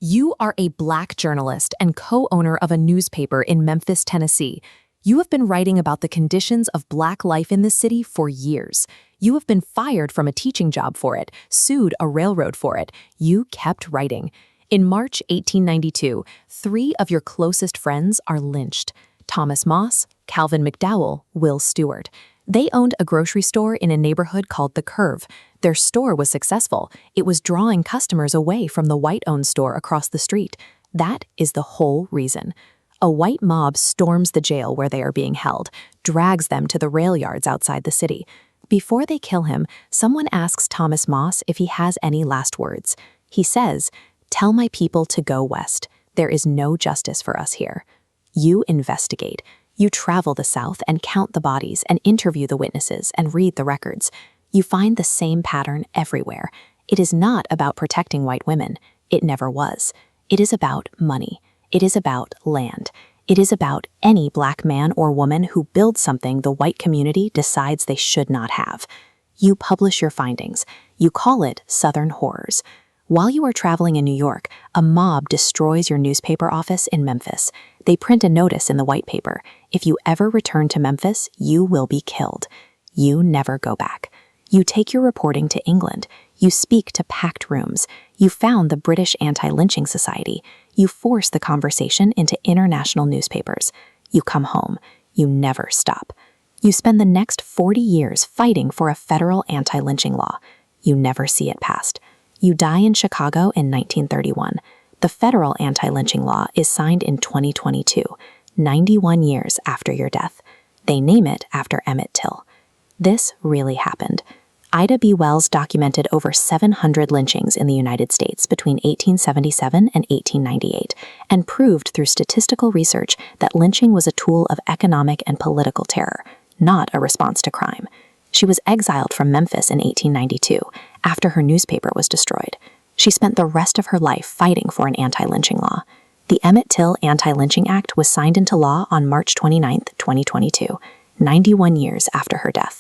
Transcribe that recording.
You are a Black journalist and co-owner of a newspaper in Memphis, Tennessee. You have been writing about the conditions of Black life in this city for years. You have been fired from a teaching job for it, sued a railroad for it. You kept writing. In March 1892, 3 of your closest friends are lynched: Thomas Moss, Calvin McDowell, Will Stewart. They owned a grocery store in a neighborhood called The Curve. Their store was successful. It was drawing customers away from the white-owned store across the street. That is the whole reason. A white mob storms the jail where they are being held, drags them to the rail yards outside the city. Before they kill him, someone asks Thomas Moss if he has any last words. He says, "Tell my people to go west. There is no justice for us here." You investigate. You travel the South and count the bodies and interview the witnesses and read the records. You find the same pattern everywhere. It is not about protecting white women. It never was. It is about money. It is about land. It is about any Black man or woman who builds something the white community decides they should not have. You publish your findings. You call it Southern Horrors. While you are traveling in New York, a mob destroys your newspaper office in Memphis. They print a notice in the white paper: if you ever return to Memphis, you will be killed. You never go back. You take your reporting to England. You speak to packed rooms. You found the British Anti-Lynching Society. You force the conversation into international newspapers. You come home. You never stop. You spend the next 40 years fighting for a federal anti-lynching law. You never see it passed. You die in Chicago in 1931. The federal anti-lynching law is signed in 2022, 91 years after your death. They name it after Emmett Till. This really happened. Ida B. Wells documented over 700 lynchings in the United States between 1877 and 1898, and proved through statistical research that lynching was a tool of economic and political terror, not a response to crime. She was exiled from Memphis in 1892 after her newspaper was destroyed. She spent the rest of her life fighting for an anti-lynching law. The Emmett Till Anti-Lynching Act was signed into law on March 29, 2022, 91 years after her death.